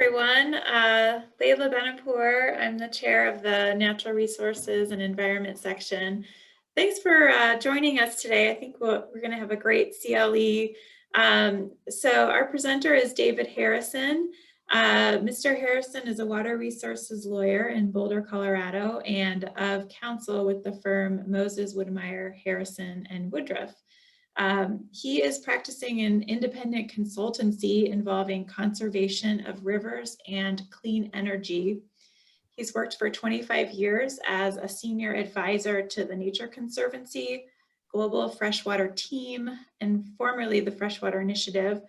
Everyone, Leila Benapour. I'm the chair of the Natural Resources and Environment section. Thanks for joining us today. I think we're going to have a great CLE. So our presenter is David Harrison. Mr. Harrison is a water resources lawyer in Boulder, Colorado, and of counsel with the firm Moses, Woodmeyer, Harrison, and Woodruff. He is practicing in independent consultancy involving conservation of rivers and clean energy. He's worked for 25 years as a senior advisor to the Nature Conservancy, Global Freshwater Team, and formerly the Freshwater Initiative,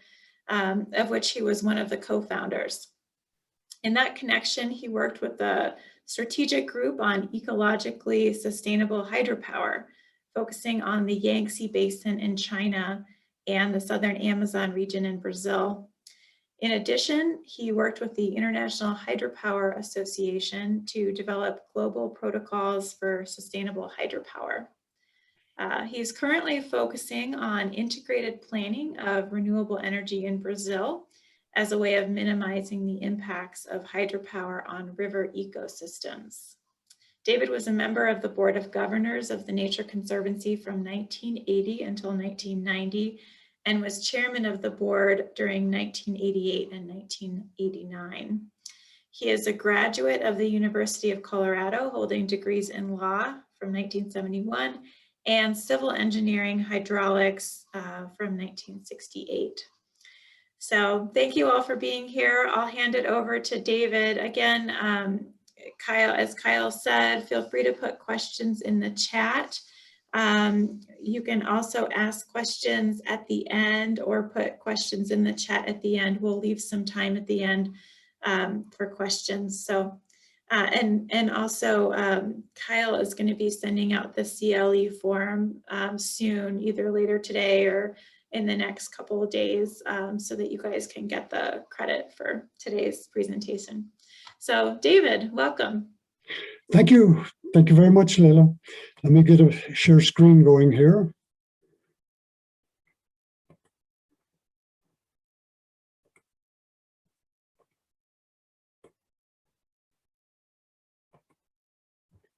of which he was one of the co-founders. In that connection, he worked with the strategic group on ecologically sustainable hydropower, focusing on the Yangtze Basin in China and the Southern Amazon region in Brazil. In addition, he worked with the International Hydropower Association to develop global protocols for sustainable hydropower. He's currently focusing on integrated planning of renewable energy in Brazil as a way of minimizing the impacts of hydropower on river ecosystems. David was a member of the Board of Governors of the Nature Conservancy from 1980 until 1990 and was chairman of the board during 1988 and 1989. He is a graduate of the University of Colorado, holding degrees in law from 1971 and civil engineering hydraulics from 1968. So thank you all for being here. I'll hand it over to David. Again, as Kyle said, feel free to put questions in the chat. You can also ask questions at the end or put questions in the chat at the end. We'll leave some time at the end for questions. So, and also Kyle is going to be sending out the CLE form soon, either later today or in the next couple of days, so that you guys can get the credit for today's presentation. So David, welcome. Thank you. Thank you very much, Leila. Let me get a share screen going here.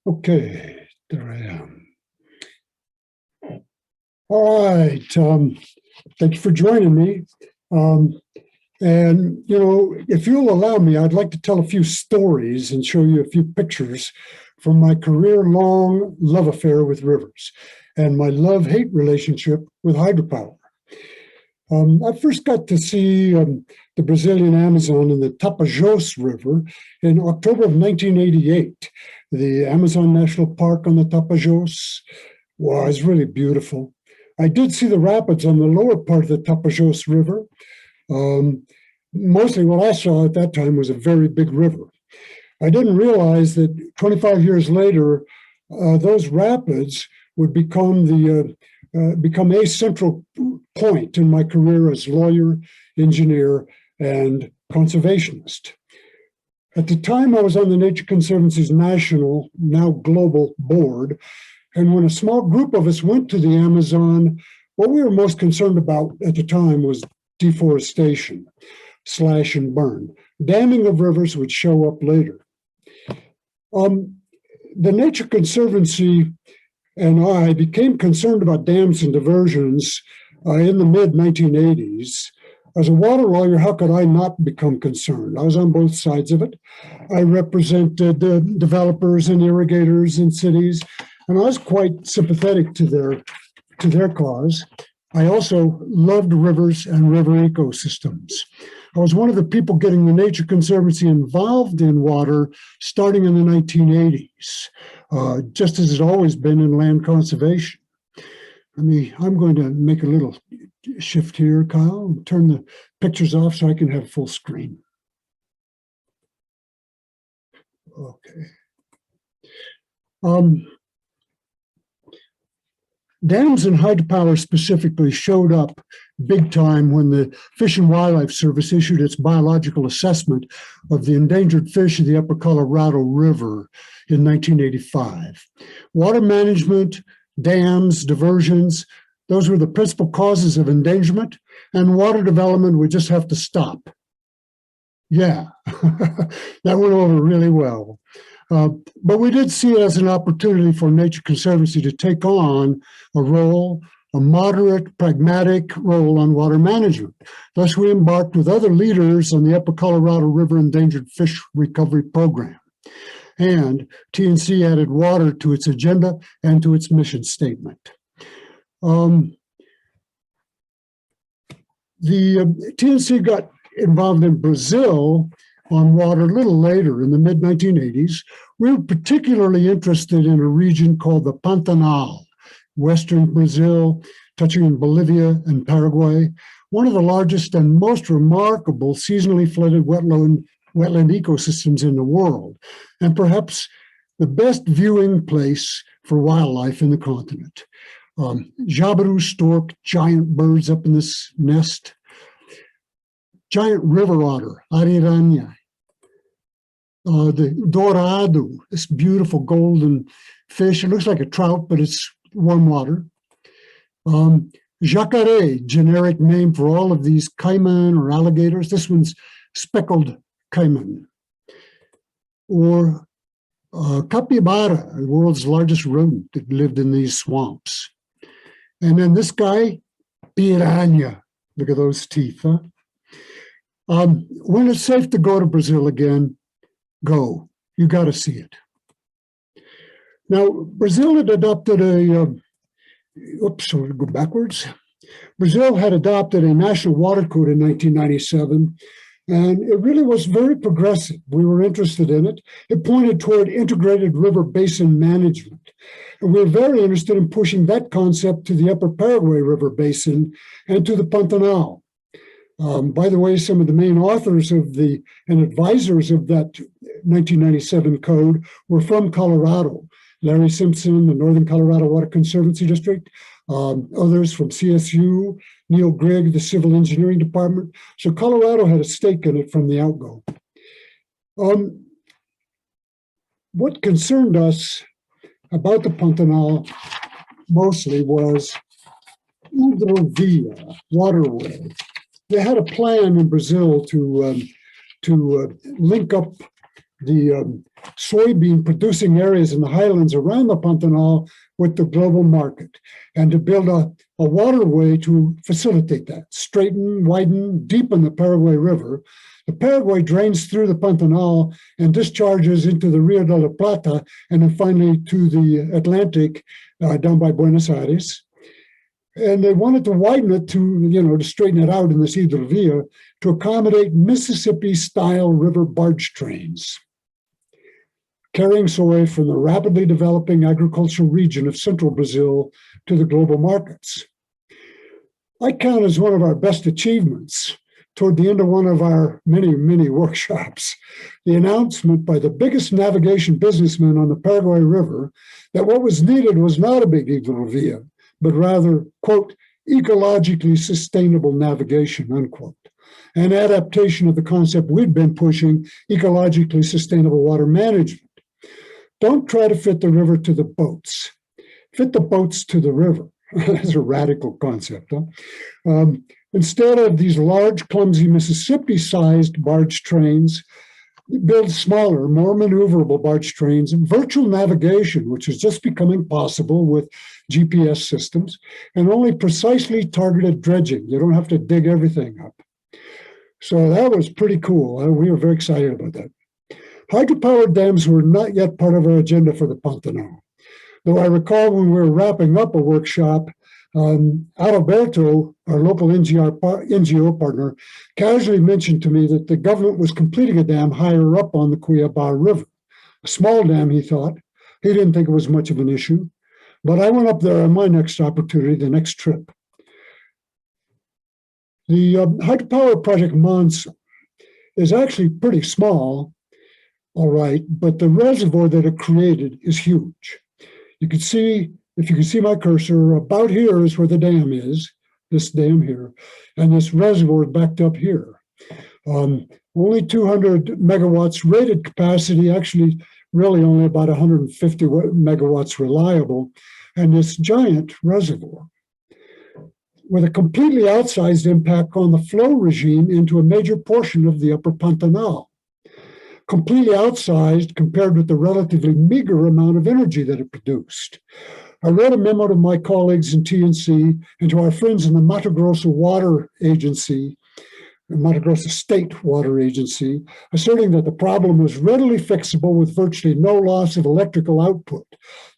Okay, there I am. All right. Thank you for joining me. And, you know, if you'll allow me, I'd like to tell a few stories and show you a few pictures from my career-long love affair with rivers and my love-hate relationship with hydropower. I first got to see the Brazilian Amazon in the Tapajós River in October of 1988. The Amazon National Park on the Tapajós was really beautiful. I did see the rapids on the lower part of the Tapajós River. Mostly what I saw at that time was a very big river. I didn't realize that 25 years later, those rapids would become a central point in my career as lawyer, engineer, and conservationist. At the time, I was on the Nature Conservancy's national, now global board, and when a small group of us went to the Amazon, what we were most concerned about at the time was deforestation, slash and burn. Damming of rivers would show up later. The Nature Conservancy and I became concerned about dams and diversions in the mid-1980s. As a water lawyer, how could I not become concerned? I was on both sides of it. I represented developers and irrigators in cities, and I was quite sympathetic to their cause. I also loved rivers and river ecosystems. I was one of the people getting the Nature Conservancy involved in water starting in the 1980s, just as it's always been in land conservation. I'm going to make a little shift here, Kyle, and turn the pictures off so I can have full screen. Okay. Dams and hydropower specifically showed up big time when the Fish and Wildlife Service issued its biological assessment of the endangered fish of the upper Colorado River in 1985. Water management, dams, diversions, those were the principal causes of endangerment, and water development would just have to stop. Yeah, that went over really well. But we did see it as an opportunity for Nature Conservancy to take on a moderate, pragmatic role on water management. Thus, we embarked with other leaders on the Upper Colorado River Endangered Fish Recovery Program. And TNC added water to its agenda and to its mission statement. The TNC got involved in Brazil on water a little later in the mid-1980s. We were particularly interested in a region called the Pantanal, western Brazil, touching in Bolivia and Paraguay, one of the largest and most remarkable seasonally flooded wetland ecosystems in the world, and perhaps the best viewing place for wildlife in the continent. Jabiru stork, giant birds up in this nest, giant river otter, ariranha, the dourado, this beautiful golden fish. It looks like a trout, but it's warm water. Jacaré, generic name for all of these caiman or alligators. This one's speckled caiman. Or capybara, the world's largest rodent that lived in these swamps. And then this guy, piranha. Look at those teeth, huh? When it's safe to go to Brazil again, go. You got to see it. Now, Brazil had adopted so go backwards. Brazil had adopted a national water code in 1997, and it really was very progressive. We were interested in it. It pointed toward integrated river basin management. And we're very interested in pushing that concept to the Upper Paraguay River Basin and to the Pantanal. By the way, some of the main authors of and advisors of that 1997 code were from Colorado. Larry Simpson, the Northern Colorado Water Conservancy District, others from CSU, Neil Grigg, the Civil Engineering Department. So Colorado had a stake in it from the outgo. What concerned us about the Pantanal mostly was hydrovia, waterway. They had a plan in Brazil to link up the soybean producing areas in the highlands around the Pantanal with the global market, and to build a waterway to facilitate that, straighten, widen, deepen the Paraguay River. The Paraguay drains through the Pantanal and discharges into the Rio de la Plata, and then finally to the Atlantic down by Buenos Aires. And they wanted to widen it to straighten it out in this hydrovia to accommodate Mississippi-style river barge trains, carrying soy from the rapidly developing agricultural region of central Brazil to the global markets. I count as one of our best achievements, toward the end of one of our many, many workshops, the announcement by the biggest navigation businessman on the Paraguay River that what was needed was not a big hydrovia, but rather, quote, ecologically sustainable navigation, unquote, an adaptation of the concept we'd been pushing, ecologically sustainable water management. Don't try to fit the river to the boats. Fit the boats to the river. That's a radical concept, huh? Instead of these large, clumsy Mississippi-sized barge trains, build smaller, more maneuverable barge trains, and virtual navigation, which is just becoming possible with GPS systems, and only precisely targeted dredging. You don't have to dig everything up. So that was pretty cool. We were very excited about that. Hydropower dams were not yet part of our agenda for the Pantanal. Though I recall when we were wrapping up a workshop, Adalberto, our local NGO partner, casually mentioned to me that the government was completing a dam higher up on the Cuiabá River. A small dam, he thought. He didn't think it was much of an issue. But I went up there on my next opportunity, the next trip. The hydropower project Monsoon is actually pretty small, all right, but the reservoir that it created is huge. You can see, if you can see my cursor, about here is where the dam is, this dam here, and this reservoir backed up here. Only 200 megawatts rated capacity, actually really only about 150 megawatts reliable, and this giant reservoir. with a completely outsized impact on the flow regime into a major portion of the upper Pantanal. Completely outsized compared with the relatively meager amount of energy that it produced. I wrote a memo to my colleagues in TNC and to our friends in the Mato Grosso Water Agency, the Mato Grosso State Water Agency, asserting that the problem was readily fixable with virtually no loss of electrical output.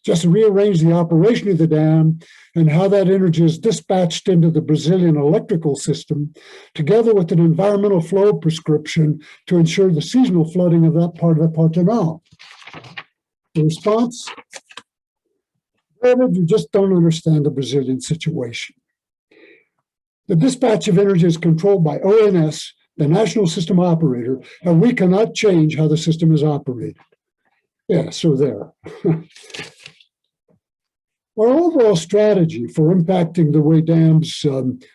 Just rearrange the operation of the dam and how that energy is dispatched into the Brazilian electrical system, together with an environmental flow prescription to ensure the seasonal flooding of that part of the Pantanal. The response? David, you just don't understand the Brazilian situation. The dispatch of energy is controlled by ONS, the national system operator, and we cannot change how the system is operated. Yeah, so there. Our overall strategy for impacting the way dams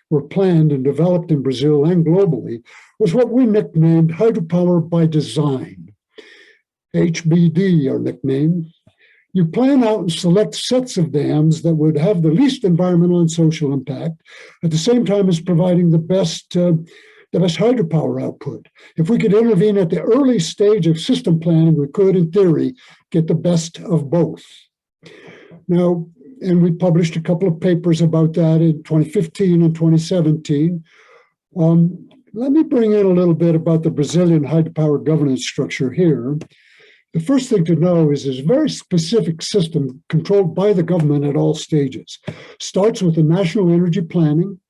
were planned and developed in Brazil and globally was what we nicknamed Hydropower by Design. HBD, our nickname. You plan out and select sets of dams that would have the least environmental and social impact, at the same time as providing the best hydropower output. If we could intervene at the early stage of system planning, we could, in theory, get the best of both. Now, and we published a couple of papers about that in 2015 and 2017. Let me bring in a little bit about the Brazilian hydropower governance structure here. The first thing to know is there's a very specific system controlled by the government at all stages. Starts with the national energy planning.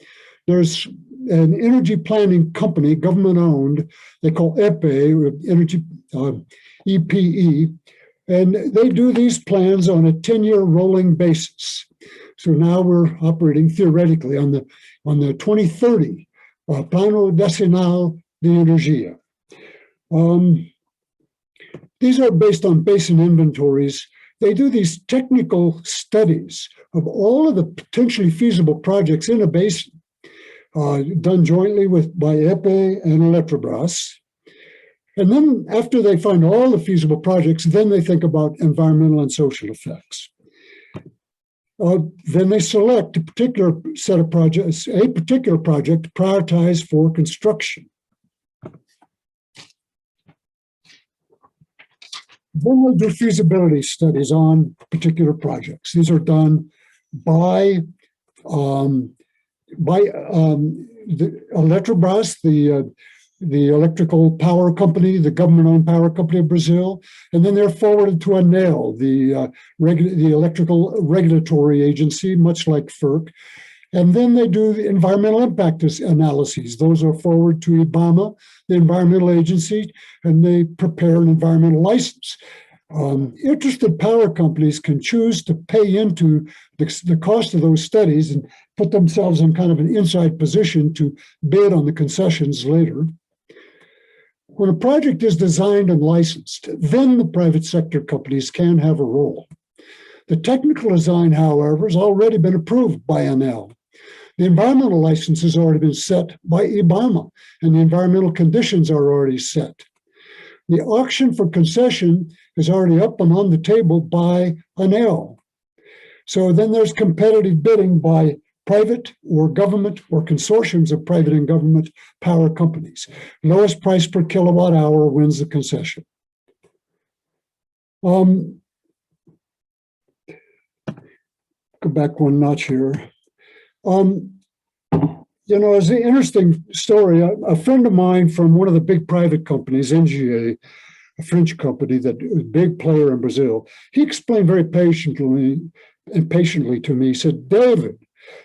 There's an energy planning company, government-owned, they call EPE, Energy EPE, and they do these plans on a 10-year rolling basis. So now we're operating theoretically on the 2030 Plano Decenal de Energia. These are based on basin inventories. They do these technical studies of all of the potentially feasible projects in a basin, done jointly by EPE and Eletrobras. And then after they find all the feasible projects, then they think about environmental and social effects. Then they select a particular set of projects, a particular project to prioritize for construction. Then we do feasibility studies on particular projects. These are done by the Eletrobras, the electrical power company, the government-owned power company of Brazil, and then they're forwarded to ANEEL, the electrical regulatory agency, much like FERC. And then they do the environmental impact analyses. Those are forwarded to IBAMA, the environmental agency, and they prepare an environmental license. Interested power companies can choose to pay into the cost of those studies and put themselves in kind of an inside position to bid on the concessions later. When a project is designed and licensed, then the private sector companies can have a role. The technical design, however, has already been approved by ANEEL. The environmental license has already been set by IBAMA, and the environmental conditions are already set. The auction for concession is already up and on the table by ANEEL. So then there's competitive bidding by private or government or consortiums of private and government power companies. Lowest price per kilowatt hour wins the concession. Go back one notch here. It's an interesting story. A friend of mine from one of the big private companies, NGA, a French company that is a big player in Brazil, he explained very patiently to me, he said, David,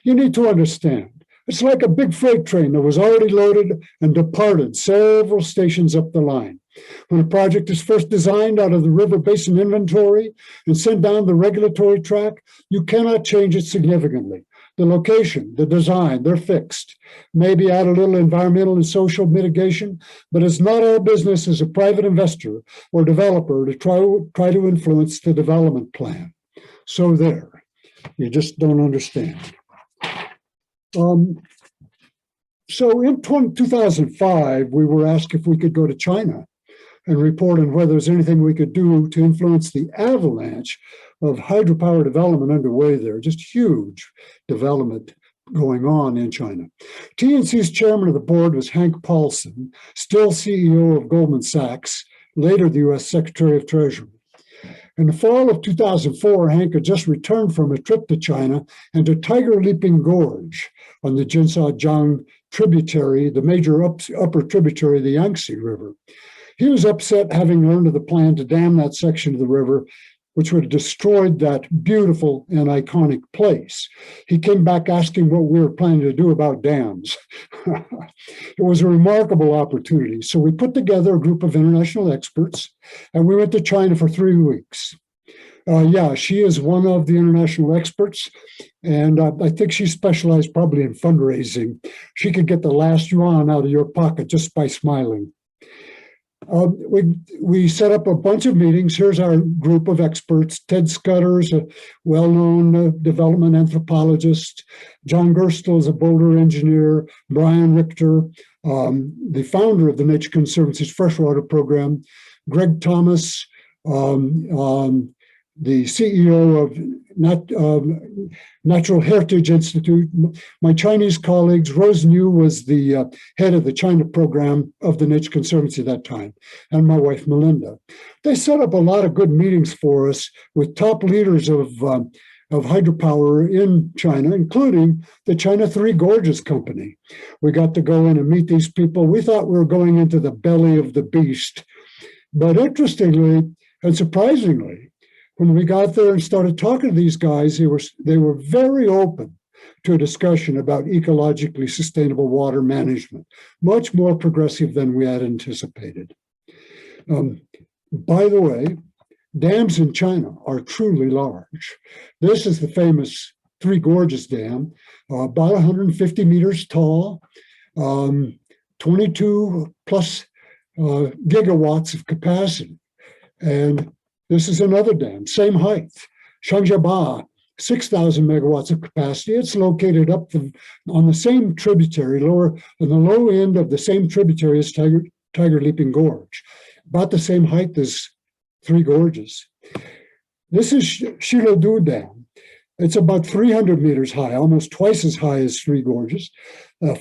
you need to understand, it's like a big freight train that was already loaded and departed several stations up the line. When a project is first designed out of the river basin inventory and sent down the regulatory track, you cannot change it significantly. The location, the design, they're fixed. Maybe add a little environmental and social mitigation, but it's not our business as a private investor or developer to try to influence the development plan. So there, you just don't understand. So in 2005, we were asked if we could go to China and report on whether there's anything we could do to influence the avalanche of hydropower development underway there, just huge development going on in China. TNC's chairman of the board was Hank Paulson, still CEO of Goldman Sachs, later the U.S. Secretary of Treasury. In the fall of 2004, Hank had just returned from a trip to China and to Tiger Leaping Gorge on the Jinshajiang tributary, the major upper tributary of the Yangtze River. He was upset having learned of the plan to dam that section of the river, which would have destroyed that beautiful and iconic place. He came back asking what we were planning to do about dams. It was a remarkable opportunity. So we put together a group of international experts, and we went to China for 3 weeks. She is one of the international experts, and I think she specialized probably in fundraising. She could get the last yuan out of your pocket just by smiling. We set up a bunch of meetings. Here's our group of experts. Ted Scudder's a well-known development anthropologist. John Gerstle is a boulder engineer. Brian Richter, the founder of the Nature Conservancy's Freshwater program. Greg Thomas, the CEO of Natural Heritage Institute. My Chinese colleagues, Rose New was the head of the China program of the Nature Conservancy at that time, and my wife, Melinda. They set up a lot of good meetings for us with top leaders of hydropower in China, including the China Three Gorges Company. We got to go in and meet these people. We thought we were going into the belly of the beast. But interestingly and surprisingly, when we got there and started talking to these guys, they were very open to a discussion about ecologically sustainable water management, much more progressive than we had anticipated. By the way, dams in China are truly large. This is the famous Three Gorges Dam, about 150 meters tall, 22 plus gigawatts of capacity. And this is another dam, same height. Shangjiaba, 6,000 megawatts of capacity. It's located on the same tributary, on the low end of the same tributary as Tiger Leaping Gorge, about the same height as Three Gorges. This is Shiludu Dam. It's about 300 meters high, almost twice as high as Three Gorges,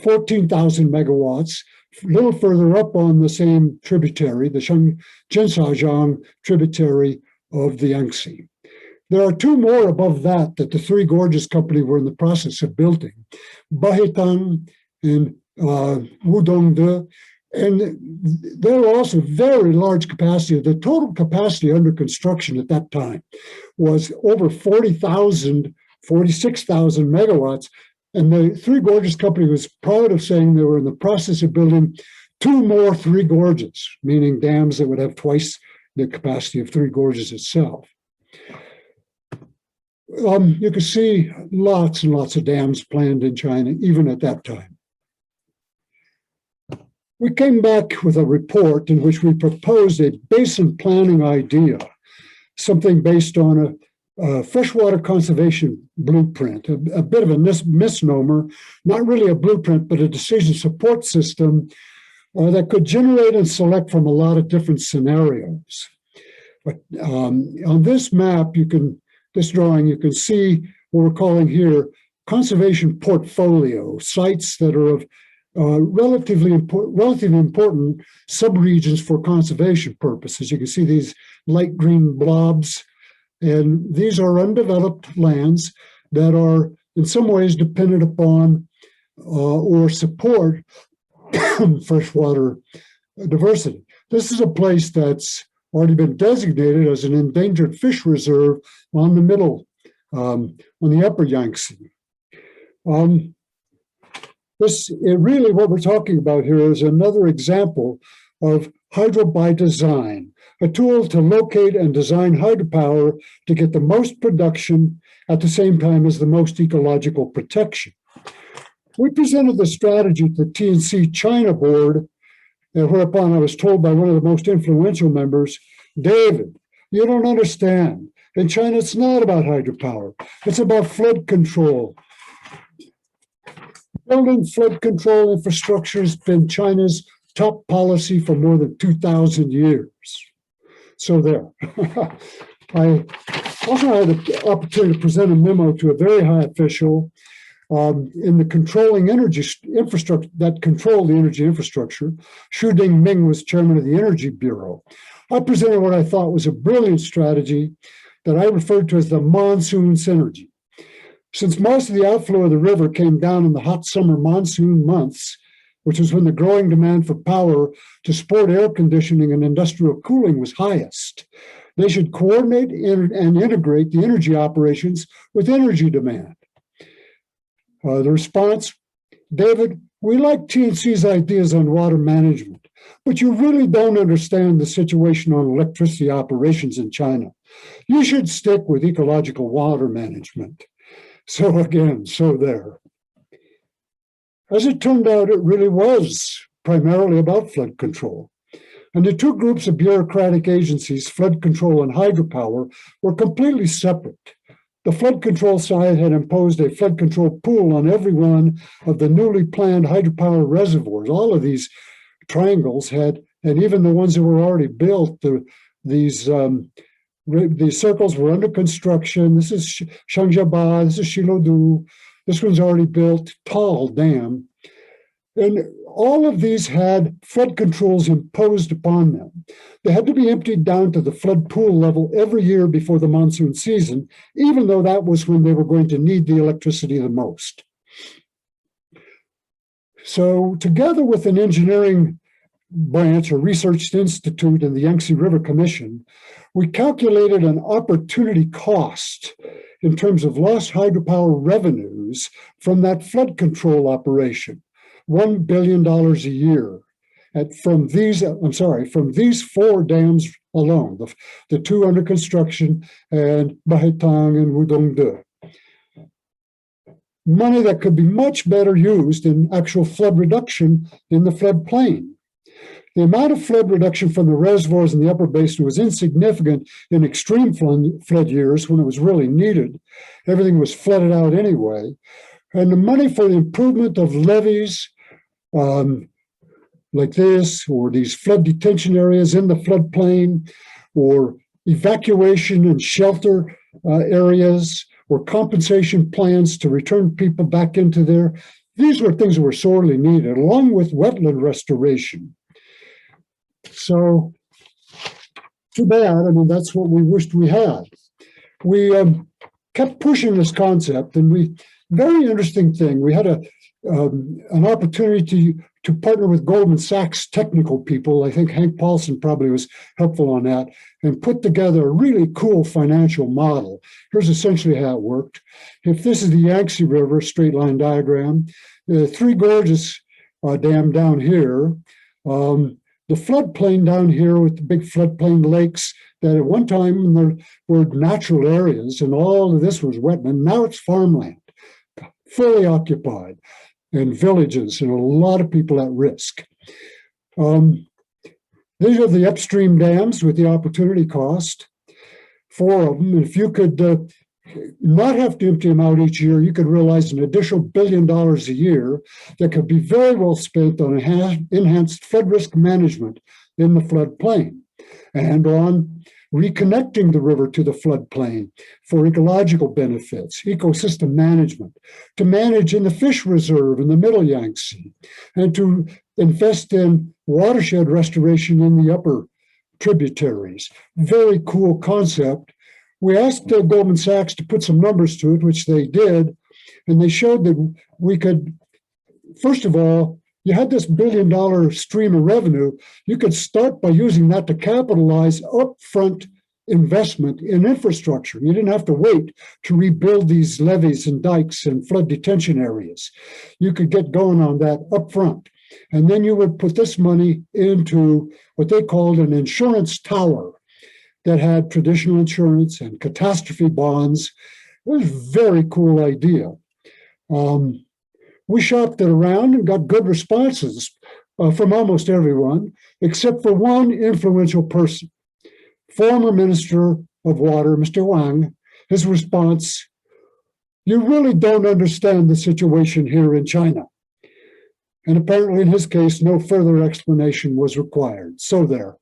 14,000 megawatts. A little further up on the same tributary, the Jinshajiang tributary of the Yangtze. There are two more above that the Three Gorges Company were in the process of building, Bahitang and Wudongde, and they're also very large capacity. The total capacity under construction at that time was over 46,000 megawatts. And the Three Gorges Company was proud of saying they were in the process of building 2 more Three Gorges, meaning dams that would have twice the capacity of Three Gorges itself. You can see lots and lots of dams planned in China, even at that time. We came back with a report in which we proposed a basin planning idea, something based on a freshwater conservation blueprint, a bit of a misnomer, not really a blueprint, but a decision support system that could generate and select from a lot of different scenarios. But on this map, this drawing, you can see what we're calling here conservation portfolio, sites that are of relatively important subregions for conservation purposes. You can see these light green blobs. And these are undeveloped lands that are in some ways dependent upon or support freshwater diversity. This is a place that's already been designated as an endangered fish reserve on the upper Yangtze. Really what we're talking about here is another example of hydro by design, a tool to locate and design hydropower to get the most production at the same time as the most ecological protection. We presented the strategy to the TNC China board, whereupon I was told by one of the most influential members, David, you don't understand. In China, it's not about hydropower. It's about flood control. Building flood control infrastructure has been China's top policy for more than 2,000 years. So there. I also had the opportunity to present a memo to a very high official in the controlling energy infrastructure that controlled the energy infrastructure. Xu Dingming was chairman of the Energy Bureau. I presented what I thought was a brilliant strategy that I referred to as the Monsoon Synergy. Since most of the outflow of the river came down in the hot summer monsoon months, which was when the growing demand for power to support air conditioning and industrial cooling was highest, they should coordinate and integrate the energy operations with energy demand. The response, David, we like TNC's ideas on water management, but you really don't understand the situation on electricity operations in China. You should stick with ecological water management. So again, so there. As it turned out, it really was primarily about flood control. And the two groups of bureaucratic agencies, flood control and hydropower, were completely separate. The flood control side had imposed a flood control pool on every one of the newly planned hydropower reservoirs. All of these triangles had, and even the ones that were already built, these circles were under construction. This is Shangjiaba, this is Shilodu, this one's already built, tall dam. And all of these had flood controls imposed upon them. They had to be emptied down to the flood pool level every year before the monsoon season, even though that was when they were going to need the electricity the most. So together with an engineering branch, a research institute, and the Yangtze River Commission, we calculated an opportunity cost in terms of lost hydropower revenues from that flood control operation. $1 billion a year from these four dams alone, the two under construction and Bahetang and Wudongde. Money that could be much better used in actual flood reduction in the floodplain. The amount of flood reduction from the reservoirs in the upper basin was insignificant in extreme flood years when it was really needed. Everything was flooded out anyway. And the money for the improvement of levees, like this, or these flood detention areas in the floodplain, or evacuation and shelter areas, or compensation plans to return people back into there. These were things that were sorely needed, along with wetland restoration. So, too bad. I mean, that's what we wished we had. We kept pushing this concept, and very interesting thing. We had an opportunity to partner with Goldman Sachs technical people. I think Hank Paulson probably was helpful on that, and put together a really cool financial model. Here's essentially how it worked. If this is the Yangtze River straight line diagram, the Three Gorges Dam down here, the floodplain down here with the big floodplain lakes that at one time there were natural areas, and all of this was wetland. Now it's farmland, fully occupied, and villages, and a lot of people at risk. These are the upstream dams with the opportunity cost, 4 of them. If you could not have to empty them out each year, you could realize an additional $1 billion a year that could be very well spent on enhanced flood risk management in the floodplain and on reconnecting the river to the floodplain for ecological benefits, ecosystem management, to manage in the fish reserve in the middle Yangtze, and to invest in watershed restoration in the upper tributaries. Very cool concept. We asked Goldman Sachs to put some numbers to it, which they did, and they showed that we could, first of all, you had this $1 billion stream of revenue. You could start by using that to capitalize upfront investment in infrastructure. You didn't have to wait to rebuild these levees and dikes and flood detention areas. You could get going on that upfront. And then you would put this money into what they called an insurance tower that had traditional insurance and catastrophe bonds. It was a very cool idea. We shopped it around and got good responses from almost everyone, except for one influential person, former Minister of Water, Mr. Wang. His response, "You really don't understand the situation here in China." And apparently in his case, no further explanation was required. So there.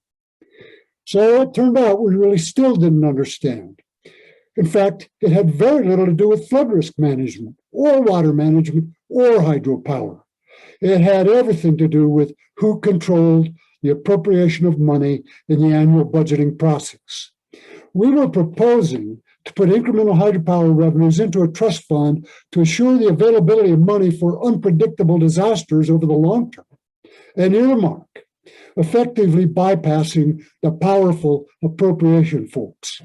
So it turned out we really still didn't understand. In fact, it had very little to do with flood risk management or water management or hydropower. It had everything to do with who controlled the appropriation of money in the annual budgeting process. We were proposing to put incremental hydropower revenues into a trust fund to assure the availability of money for unpredictable disasters over the long term, an earmark, effectively bypassing the powerful appropriation folks.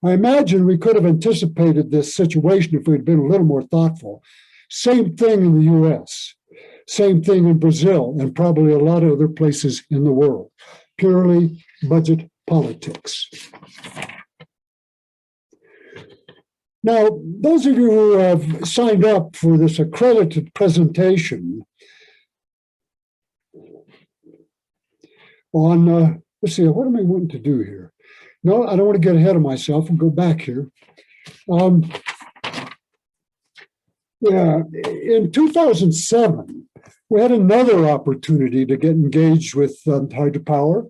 I imagine we could have anticipated this situation if we'd been a little more thoughtful. Same thing in the US, same thing in Brazil, and probably a lot of other places in the world. Purely budget politics. Now, those of you who have signed up for this accredited presentation on, let's see, what am I wanting to do here? No, I don't want to get ahead of myself and go back here. Yeah, in 2007, we had another opportunity to get engaged with hydropower.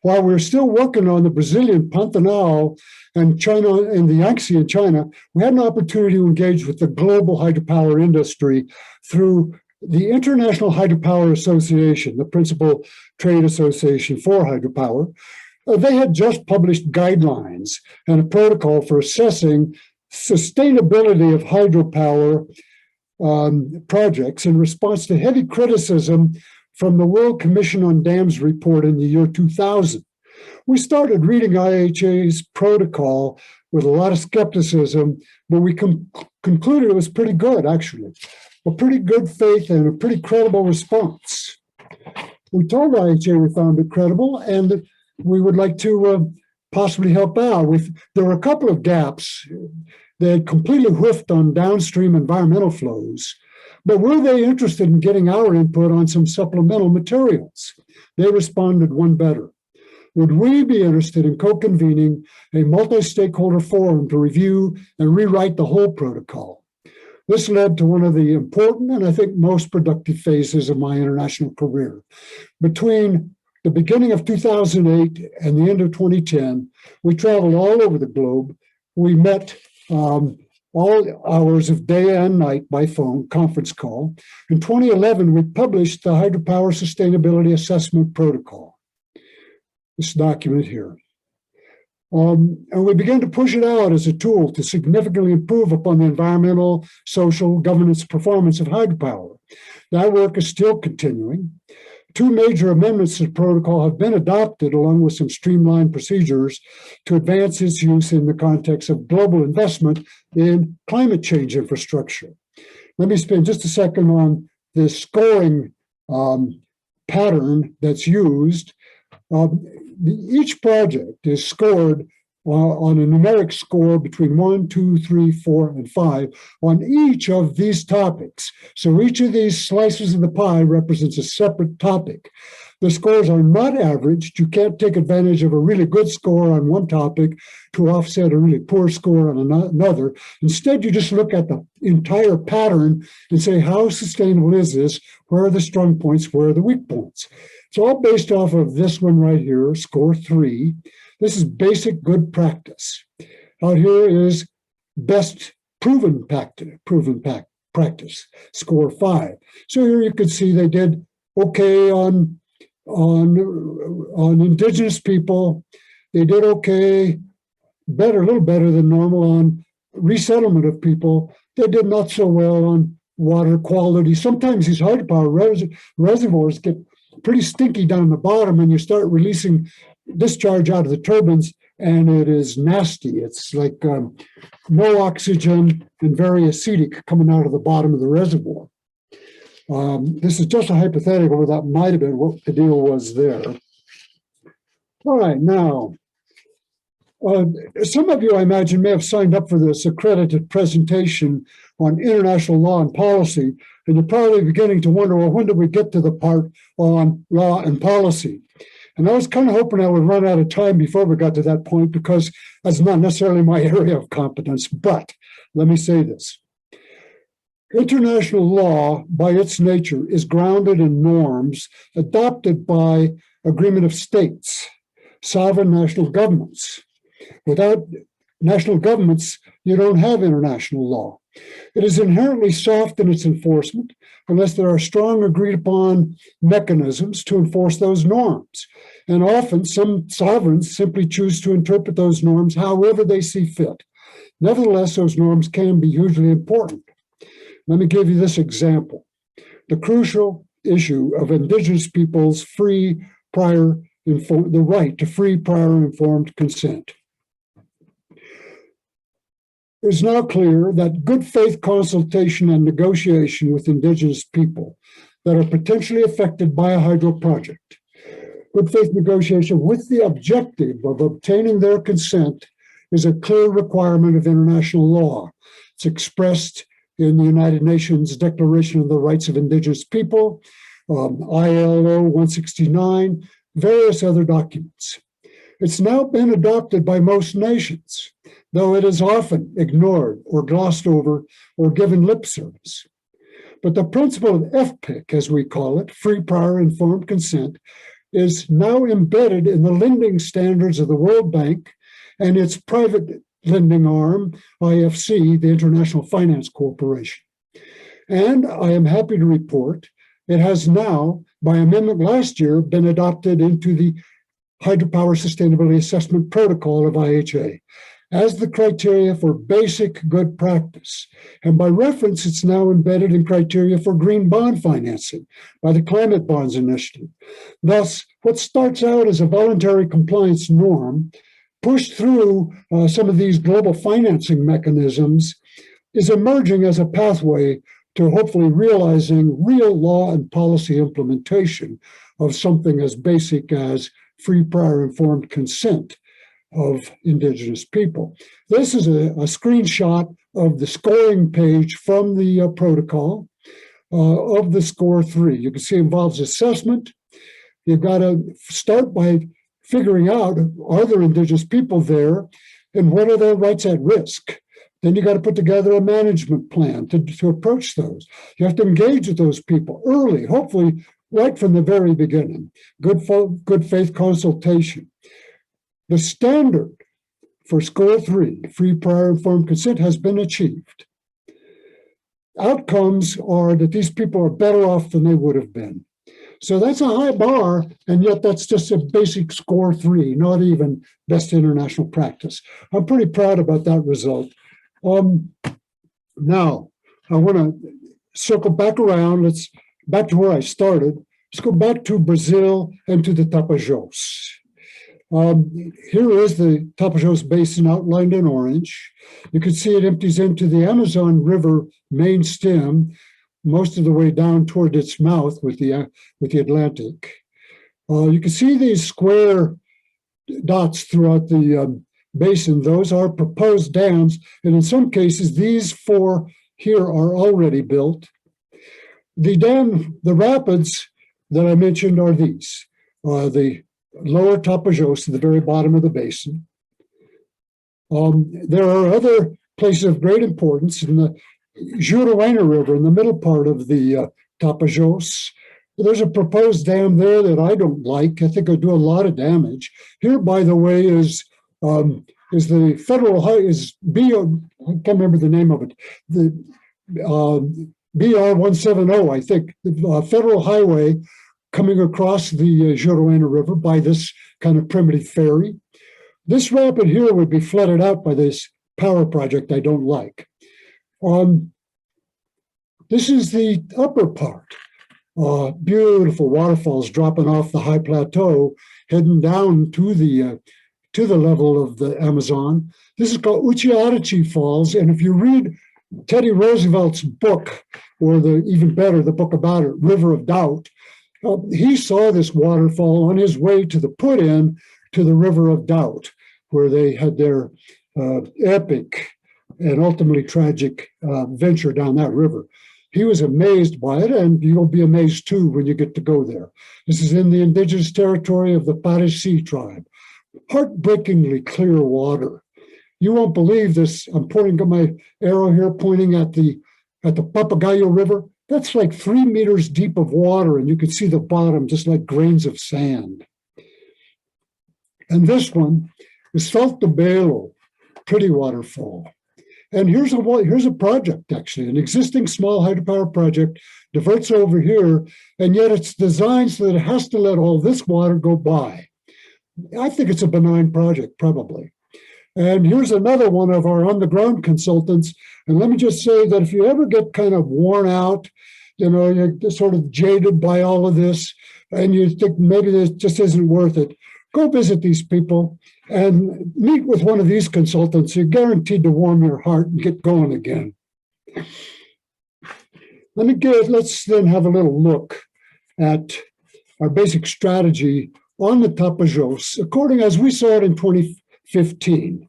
While we were still working on the Brazilian Pantanal and China and the Yangtze in China, we had an opportunity to engage with the global hydropower industry through the International Hydropower Association, the principal trade association for hydropower. They had just published guidelines and a protocol for assessing sustainability of hydropower projects in response to heavy criticism from the World Commission on Dams report in the year 2000. We started reading IHA's protocol with a lot of skepticism, but we concluded it was pretty good, actually. A pretty good faith and a pretty credible response. We told IHA we found it credible and that we would like to possibly help out. There were a couple of gaps. They had completely whiffed on downstream environmental flows, but were they interested in getting our input on some supplemental materials? They responded one better. Would we be interested in co-convening a multi-stakeholder forum to review and rewrite the whole protocol? This led to one of the important and I think most productive phases of my international career. Between the beginning of 2008 and the end of 2010, we traveled all over the globe. We met all hours of day and night by phone, conference call. In 2011, we published the Hydropower Sustainability Assessment Protocol, this document here. And we began to push it out as a tool to significantly improve upon the environmental, social, governance performance of hydropower. That work is still continuing. Two major amendments to the protocol have been adopted, along with some streamlined procedures to advance its use in the context of global investment in climate change infrastructure. Let me spend just a second on the scoring pattern that's used. Each project is scored on a numeric score between 1, 2, 3, 4, and 5 on each of these topics. So each of these slices of the pie represents a separate topic. The scores are not averaged. You can't take advantage of a really good score on one topic to offset a really poor score on another. Instead, you just look at the entire pattern and say, how sustainable is this? Where are the strong points? Where are the weak points? It's all based off of this one right here, score 3. This is basic good practice. Out here is best proven practice, score 5. So here you can see they did okay on indigenous people. They did okay, a little better than normal on resettlement of people. They did not so well on water quality. Sometimes these hydropower reservoirs get pretty stinky down the bottom and you start releasing discharge out of the turbines and it is nasty. It's like no oxygen and very acidic coming out of the bottom of the reservoir. This is just a hypothetical, but that might have been what the deal was there. All right, now, some of you, I imagine, may have signed up for this accredited presentation on international law and policy, and you're probably beginning to wonder, well, when did we get to the part on law and policy? And I was kind of hoping I would run out of time before we got to that point because that's not necessarily my area of competence, but let me say this. International law, by its nature, is grounded in norms adopted by agreement of states, sovereign national governments. Without national governments, you don't have international law. It is inherently soft in its enforcement unless there are strong agreed upon mechanisms to enforce those norms. And often some sovereigns simply choose to interpret those norms however they see fit. Nevertheless, those norms can be hugely important. Let me give you this example. The crucial issue of Indigenous peoples' the right to free, prior, informed consent. It is now clear that good faith consultation and negotiation with Indigenous people that are potentially affected by a hydro project, good faith negotiation with the objective of obtaining their consent, is a clear requirement of international law. It's expressed in the United Nations Declaration of the Rights of Indigenous People, ILO 169, various other documents. It's now been adopted by most nations, though it is often ignored or glossed over or given lip service. But the principle of FPIC, as we call it, free, prior, informed consent, is now embedded in the lending standards of the World Bank and its private lending arm, IFC, the International Finance Corporation. And I am happy to report it has now, by amendment last year, been adopted into the Hydropower Sustainability Assessment Protocol of IHA as the criteria for basic good practice. And by reference, it's now embedded in criteria for green bond financing by the Climate Bonds Initiative. Thus, what starts out as a voluntary compliance norm, pushed through some of these global financing mechanisms, is emerging as a pathway to hopefully realizing real law and policy implementation of something as basic as free, prior, informed consent of Indigenous people. This is a screenshot of the scoring page from the protocol of the score 3. You can see it involves assessment. You've got to start by figuring out, are there Indigenous people there and what are their rights at risk? Then you got to put together a management plan to approach those. You have to engage with those people early, hopefully right from the very beginning. Good faith consultation. The standard for score 3, free, prior, informed consent, has been achieved. Outcomes are that these people are better off than they would have been. So that's a high bar, and yet that's just a basic score 3, not even best international practice. I'm pretty proud about that result. Now, I want to circle back around. Back to where I started. Let's go back to Brazil and to the Tapajós. Here is the Tapajós Basin outlined in orange. You can see it empties into the Amazon River main stem, most of the way down toward its mouth with the Atlantic. You can see these square dots throughout the basin. Those are proposed dams, and in some cases, these 4 here are already built. The rapids that I mentioned are these. The lower Tapajós at the very bottom of the basin. There are other places of great importance in the Juruena River in the middle part of the Tapajós. There's a proposed dam there that I don't like. I think it'll do a lot of damage. Here, by the way, is the federal I can't remember the name of it. The BR 170, I think, the federal highway coming across the Juruena River by this kind of primitive ferry. This rapid here would be flooded out by this power project I don't like. This is the upper part. Beautiful waterfalls dropping off the high plateau, heading down to the level of the Amazon. This is called Uchiarachi Falls, and if you read Teddy Roosevelt's book, or even better, the book about it, River of Doubt, he saw this waterfall on his way to the put-in to the River of Doubt, where they had their epic and ultimately tragic venture down that river. He was amazed by it, and you'll be amazed too when you get to go there. This is in the indigenous territory of the Parisi tribe. Heartbreakingly clear water. You won't believe this. I'm pointing to my arrow here, pointing at the Papagayo River. That's like 3 meters deep of water, and you can see the bottom just like grains of sand. And this one is Salto Belo. pretty waterfall. And here's a project, actually, an existing small hydropower project diverts over here, and yet it's designed so that it has to let all this water go by. I think it's a benign project, probably. And here's another one of our on-the-ground consultants. And let me just say that if you ever get kind of worn out, you're sort of jaded by all of this, and you think maybe this just isn't worth it, go visit these people and meet with one of these consultants. You're guaranteed to warm your heart and get going again. Let's then have a little look at our basic strategy on the Tapajos, according as we saw it in 2015.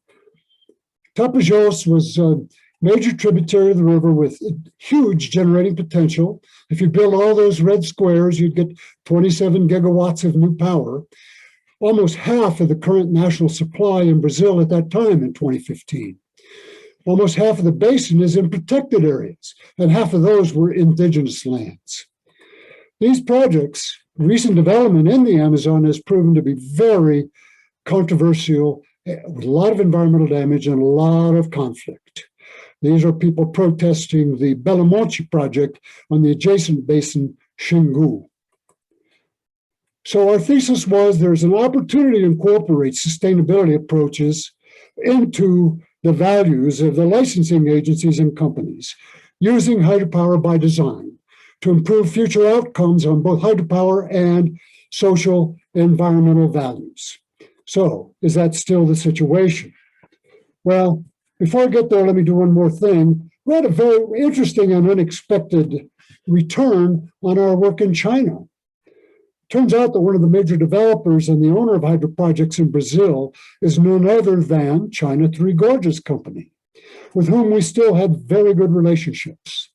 Tapajos was a major tributary of the river with huge generating potential. If you build all those red squares, you'd get 27 gigawatts of new power, almost half of the current national supply in Brazil at that time in 2015. Almost half of the basin is in protected areas, and half of those were indigenous lands. These projects, recent development in the Amazon has proven to be very controversial, with a lot of environmental damage and a lot of conflict. These are people protesting the Belo Monte project on the adjacent basin, Xingu. So our thesis was there's an opportunity to incorporate sustainability approaches into the values of the licensing agencies and companies, using hydropower by design to improve future outcomes on both hydropower and social and environmental values. So, is that still the situation? Well, before I get there, let me do one more thing. We had a very interesting and unexpected return on our work in China. Turns out that one of the major developers and the owner of hydro projects in Brazil is none other than China Three Gorges Company, with whom we still had very good relationships.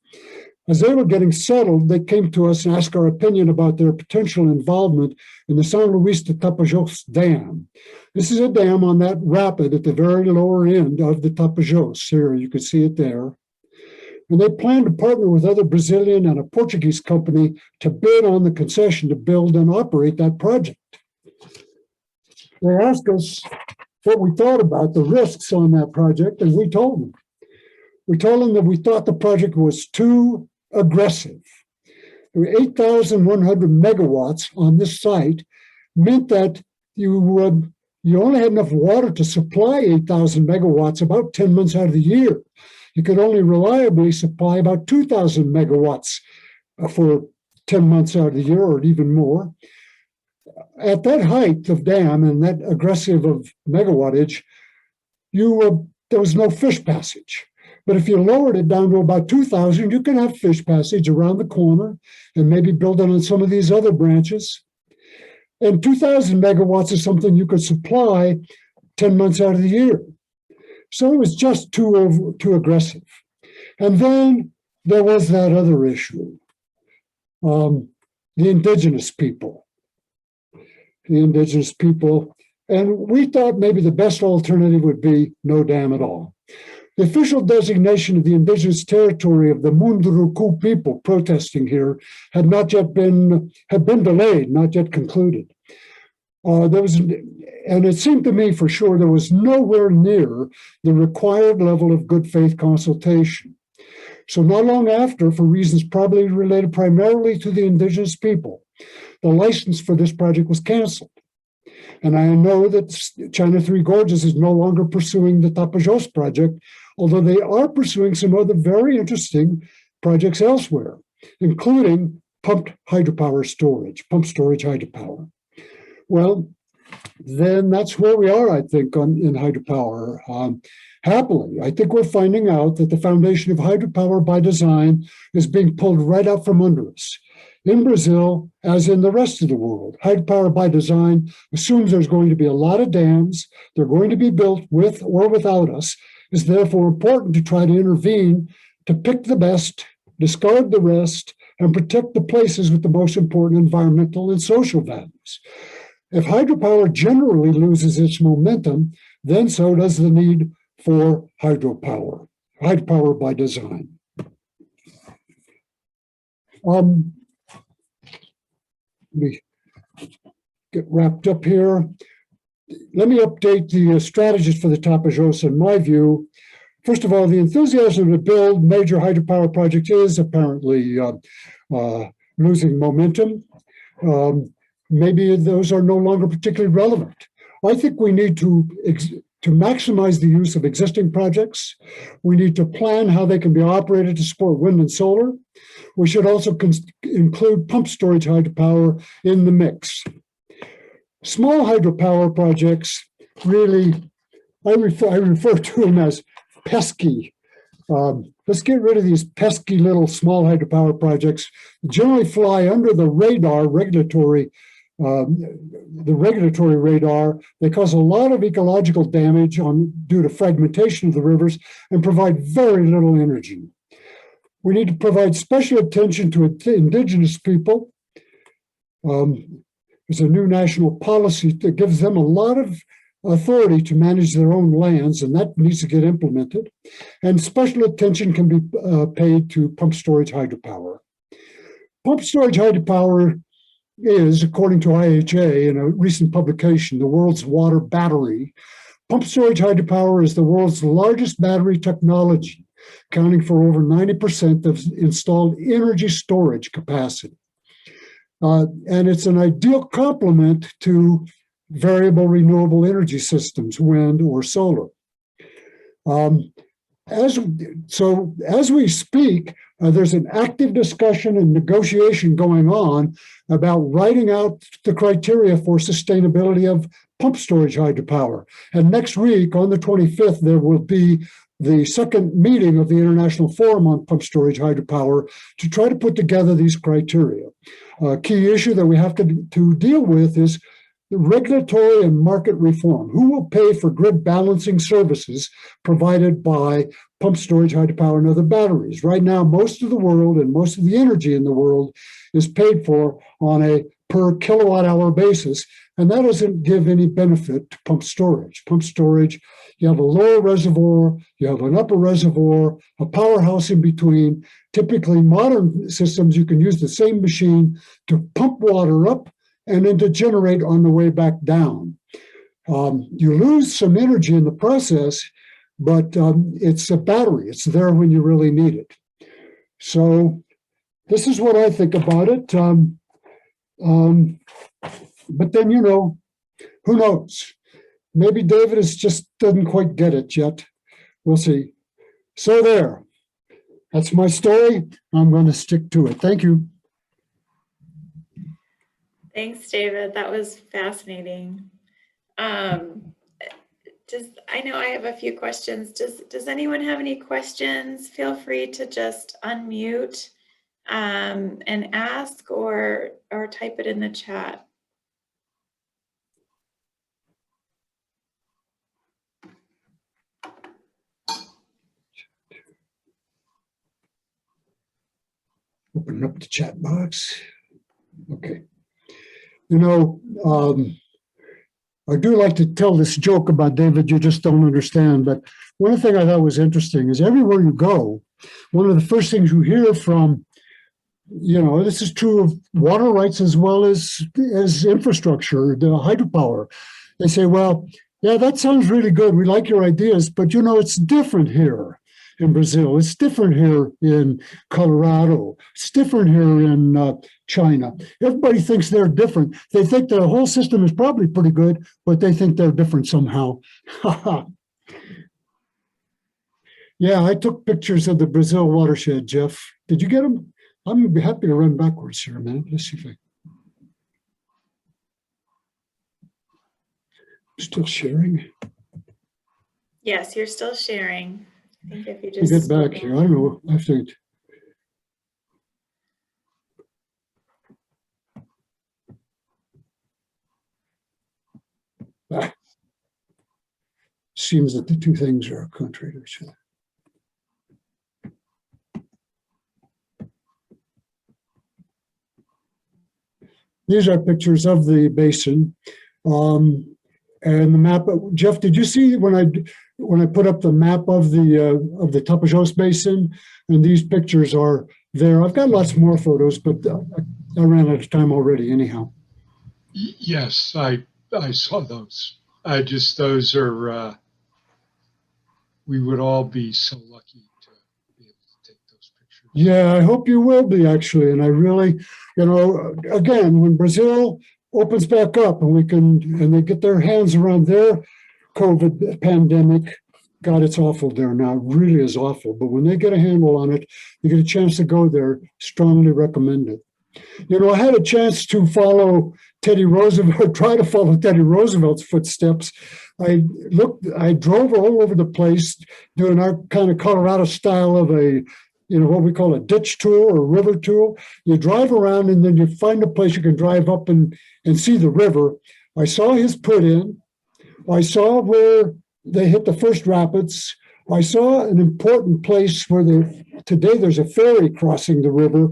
As they were getting settled, they came to us and asked our opinion about their potential involvement in the San Luis de Tapajos Dam. This is a dam on that rapid at the very lower end of the Tapajos. Here, you can see it there. And they plan to partner with other Brazilian and a Portuguese company to bid on the concession to build and operate that project. They asked us what we thought about the risks on that project, and we told them. We told them that we thought the project was too aggressive. 8,100 megawatts on this site meant that you only had enough water to supply 8,000 megawatts about 10 months out of the year. You could only reliably supply about 2,000 megawatts for 10 months out of the year or even more. At that height of dam and that aggressive of megawattage, there was no fish passage. But if you lowered it down to about 2,000, you can have fish passage around the corner and maybe build it on some of these other branches. And 2,000 megawatts is something you could supply 10 months out of the year. So it was just too aggressive. And then there was that other issue, the indigenous people. And we thought maybe the best alternative would be no dam at all. The official designation of the indigenous territory of the Munduruku people protesting here had been delayed, not yet concluded. And it seemed to me for sure there was nowhere near the required level of good faith consultation. So not long after, for reasons probably related primarily to the indigenous people, the license for this project was canceled. And I know that China Three Gorges is no longer pursuing the Tapajos project, although they are pursuing some other very interesting projects elsewhere, including pumped storage hydropower. Well, then that's where we are, I think, in hydropower. Happily, I think we're finding out that the foundation of hydropower by design is being pulled right out from under us. In Brazil, as in the rest of the world, hydropower by design assumes there's going to be a lot of dams. They're going to be built with or without us. It's therefore important to try to intervene to pick the best, discard the rest, and protect the places with the most important environmental and social values. If hydropower generally loses its momentum, then so does the need for hydropower by design. Let me get wrapped up here. let me update the strategies for the Tapajos in my view. First of all, the enthusiasm to build major hydropower projects is apparently losing momentum. Maybe those are no longer particularly relevant. I think we need to maximize the use of existing projects. We need to plan how they can be operated to support wind and solar. We should also include pump storage hydropower in the mix. Small hydropower projects, really, I refer to them as pesky. Let's get rid of these pesky little small hydropower projects. Generally fly under the radar, regulatory radar. They cause a lot of ecological damage due to fragmentation of the rivers and provide very little energy. We need to provide special attention to indigenous people. There's a new national policy that gives them a lot of authority to manage their own lands, and that needs to get implemented. And special attention can be paid to pump storage hydropower. Pump storage hydropower is, according to IHA in a recent publication, the world's water battery. Pump storage hydropower is the world's largest battery technology, accounting for over 90% of installed energy storage capacity. And it's an ideal complement to variable renewable energy systems, wind or solar. As we speak, there's an active discussion and negotiation going on about writing out the criteria for sustainability of pump storage hydropower. And next week, on the 25th, there will be the second meeting of the International Forum on Pump Storage Hydropower to try to put together these criteria. A key issue that we have to deal with is regulatory and market reform. Who will pay for grid balancing services provided by pump storage hydropower and other batteries? Right now, most of the world and most of the energy in the world is paid for on a per kilowatt hour basis, and that doesn't give any benefit to pump storage. Pump storage, you have a lower reservoir, you have an upper reservoir, a powerhouse in between. Typically, modern systems, you can use the same machine to pump water up and then to generate on the way back down. You lose some energy in the process, but it's a battery. It's there when you really need it. So this is what I think about it. But then, who knows? Maybe David just doesn't quite get it yet. We'll see. So there. That's my story. I'm going to stick to it. Thank you. Thanks, David. That was fascinating. I know I have a few questions. Does anyone have any questions? Feel free to just unmute and ask or type it in the chat. Open up the chat box. Okay. I do like to tell this joke about David, you just don't understand. But one thing I thought was interesting is everywhere you go, one of the first things you hear from, this is true of water rights as well as infrastructure, the hydropower. They say, well, yeah, that sounds really good. We like your ideas, but it's different here in Brazil. It's different here in Colorado. It's different here in China. Everybody thinks they're different. They think the whole system is probably pretty good, but they think they're different somehow. Yeah, I took pictures of the Brazil watershed, Jeff. Did you get them? I'm happy to run backwards here a minute. Let's see if I'm still sharing. Yes, you're still sharing. I think if you just get back here, I don't know. I have to. Seems that the two things are contrary to each other. These are pictures of the basin and the map. Jeff, did you see when I put up the map of the Tapajos Basin? And these pictures are there. I've got lots more photos, but I ran out of time already anyhow. Yes, I saw those. those are, we would all be so lucky to be able to take those pictures. Yeah, I hope you will be, actually. And I really, again, when Brazil opens back up and they get their hands around their COVID pandemic, God, it's awful there now. It really is awful. But when they get a handle on it, you get a chance to go there, strongly recommend it. I had a chance to follow Teddy Roosevelt, try to follow Teddy Roosevelt's footsteps. I drove all over the place doing our kind of Colorado style of what we call a ditch tour or river tour. You drive around and then you find a place you can drive up and see the river. I saw his put in. I saw where they hit the first rapids. I saw an important place where today there's a ferry crossing the river,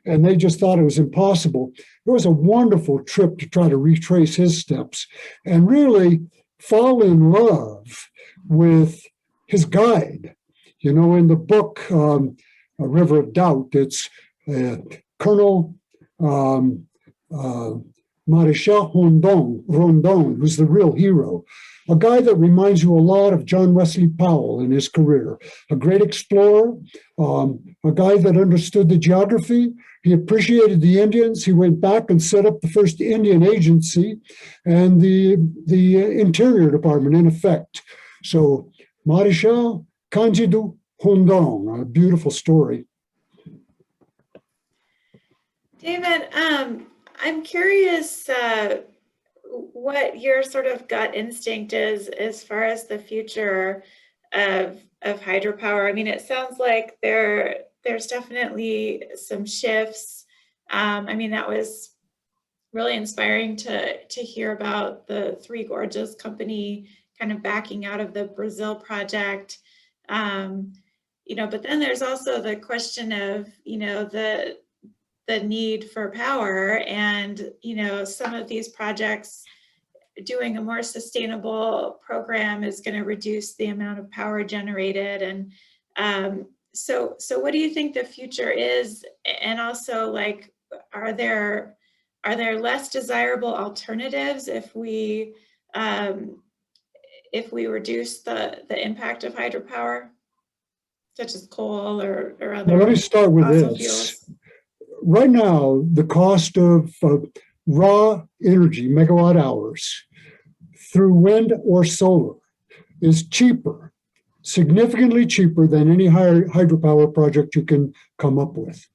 and they just thought it was impossible. It was a wonderful trip to try to retrace his steps and really fall in love with his guide. In the book, A River of Doubt, it's Colonel Marechal Rondon, who's the real hero, a guy that reminds you a lot of John Wesley Powell in his career, a great explorer, a guy that understood the geography. He appreciated the Indians. He went back and set up the first Indian agency and the Interior Department, in effect. So Marechal Cândido Rondon, a beautiful story. David, I'm curious what your sort of gut instinct is as far as the future of hydropower. I mean, it sounds like there's definitely some shifts. I mean, that was really inspiring to hear about the Three Gorges company kind of backing out of the Brazil project. But then there's also the question of, the need for power, and some of these projects doing a more sustainable program is going to reduce the amount of power generated. And so what do you think the future is? And also, like, are there less desirable alternatives if we reduce the impact of hydropower, such as coal or other? Well, let me start with this. Fuels? Right now, the cost of raw energy, megawatt hours, through wind or solar is cheaper, significantly cheaper than any hydropower project you can come up with.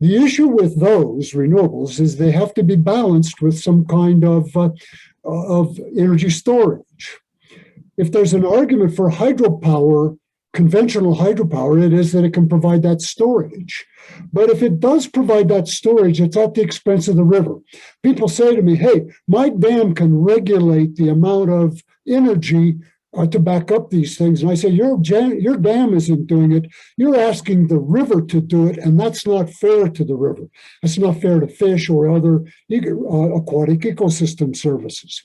The issue with those renewables is they have to be balanced with some kind of energy storage. If there's an argument for hydropower, conventional hydropower, it is that it can provide that storage. But if it does provide that storage, it's at the expense of the river. People say to me, hey, my dam can regulate the amount of energy to back up these things. And I say, your dam isn't doing it. You're asking the river to do it, and that's not fair to the river. That's not fair to fish or other aquatic ecosystem services.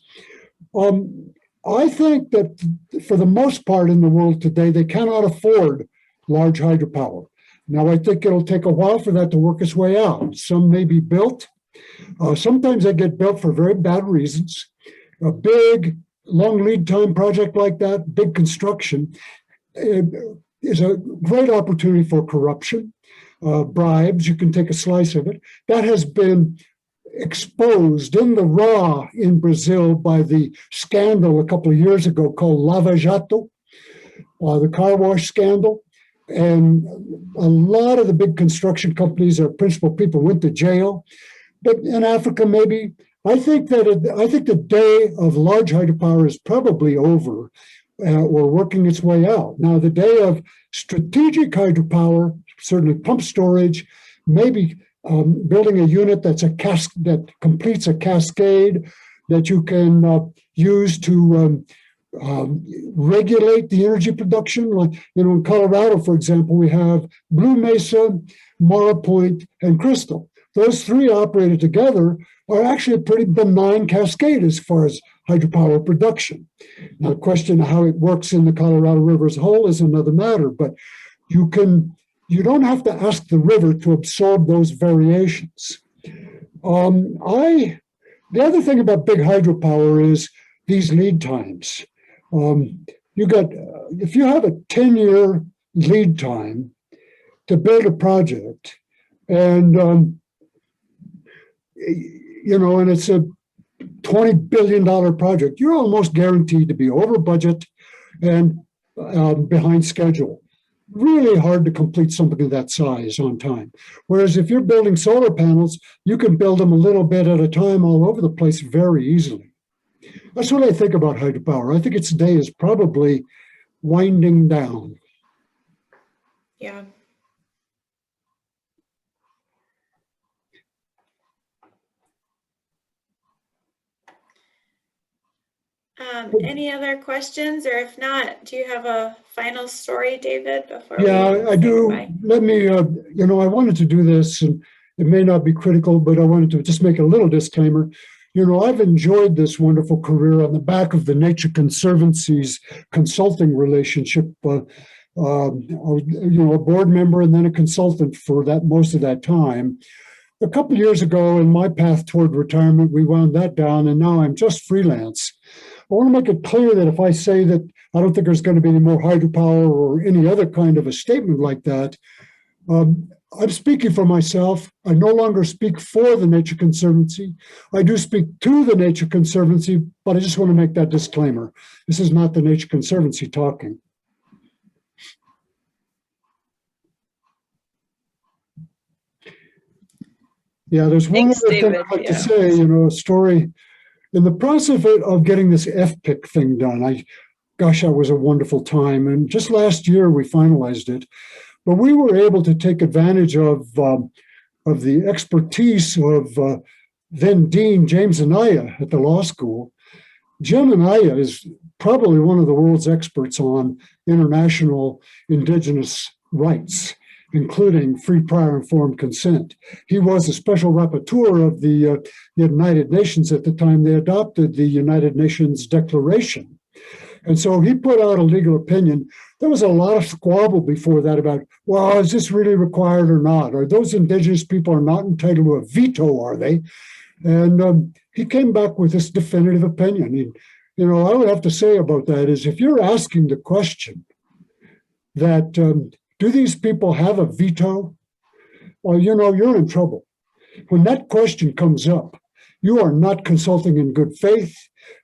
I think that for the most part in the world today, they cannot afford large hydropower. Now, I think it'll take a while for that to work its way out. Some may be built. Sometimes they get built for very bad reasons. A big, long lead time project like that, big construction, is a great opportunity for corruption, bribes. You can take a slice of it. That has been exposed in the raw in Brazil by the scandal a couple of years ago called Lava Jato, the car wash scandal. And a lot of the big construction companies or principal people went to jail. But in Africa, maybe, I think the day of large hydropower is probably over or working its way out. Now, the day of strategic hydropower, certainly pump storage, maybe building a unit that completes a cascade that you can use to regulate the energy production. Like, in Colorado, for example, we have Blue Mesa, Mara Point, and Crystal. Those three operated together are actually a pretty benign cascade as far as hydropower production. Now, the question of how it works in the Colorado River as a whole is another matter, but you don't have to ask the river to absorb those variations. The other thing about big hydropower is these lead times. If you have a 10-year lead time to build a project, and and it's a $20 billion project, you're almost guaranteed to be over budget and behind schedule. Really hard to complete something of that size on time. Whereas if you're building solar panels, you can build them a little bit at a time all over the place very easily. That's what I think about hydropower. I think its day is probably winding down. Yeah. Any other questions, or if not, do you have a final story, David, before Yeah, I do. goodbye? Let me, I wanted to do this, and it may not be critical, but I wanted to just make a little disclaimer. I've enjoyed this wonderful career on the back of the Nature Conservancy's consulting relationship. I was, a board member and then a consultant for that most of that time. A couple of years ago, in my path toward retirement, we wound that down, and now I'm just freelance. I want to make it clear that if I say that I don't think there's going to be any more hydropower or any other kind of a statement like that, I'm speaking for myself. I no longer speak for the Nature Conservancy. I do speak to the Nature Conservancy, but I just want to make that disclaimer. This is not the Nature Conservancy talking. Yeah, there's one Thanks, other thing David. I'd like to Yeah. say, a story. In the process of getting this FPIC thing done, gosh, that was a wonderful time. And just last year, we finalized it. But we were able to take advantage of the expertise of then Dean James Anaya at the law school. Jim Anaya is probably one of the world's experts on international indigenous rights, including free, prior, informed consent. He was a special rapporteur of the United Nations at the time they adopted the United Nations Declaration. And so he put out a legal opinion. There was a lot of squabble before that about, well, is this really required or not? Are those indigenous people are not entitled to a veto, are they? And he came back with this definitive opinion. I would have to say about that is if you're asking the question that, do these people have a veto? Well, you're in trouble. When that question comes up, you are not consulting in good faith.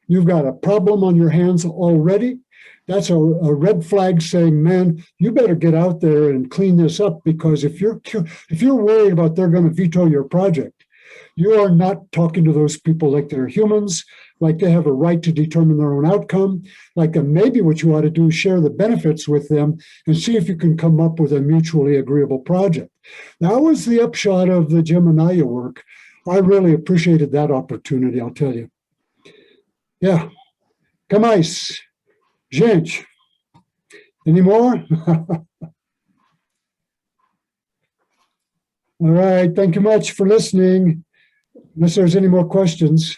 You've got a problem on your hands already. That's a red flag saying, man, you better get out there and clean this up, because if you're worried about they're going to veto your project, you are not talking to those people like they're humans, like they have a right to determine their own outcome, like maybe what you ought to do is share the benefits with them and see if you can come up with a mutually agreeable project. That was the upshot of the Jim Anaya work. I really appreciated that opportunity, I'll tell you. Yeah. Que mais? Gente. Any more? All right. Thank you much for listening. Unless there's any more questions.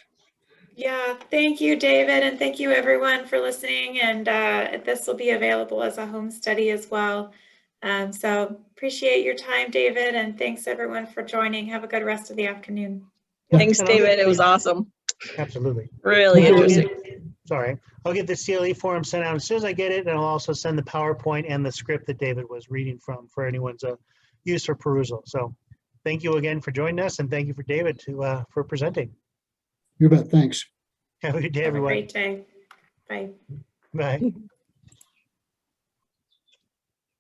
Yeah, thank you, David, and thank you everyone for listening. And this will be available as a home study as well. So appreciate your time, David, and thanks everyone for joining. Have a good rest of the afternoon. Thanks, David. It was awesome. Absolutely. Really interesting. Sorry. I'll get the CLE form sent out as soon as I get it, and I'll also send the PowerPoint and the script that David was reading from for anyone's use for perusal. So thank you again for joining us, and thank you for David for presenting. You bet. Thanks. Have a good day, Have a everyone. great day. Bye. Bye.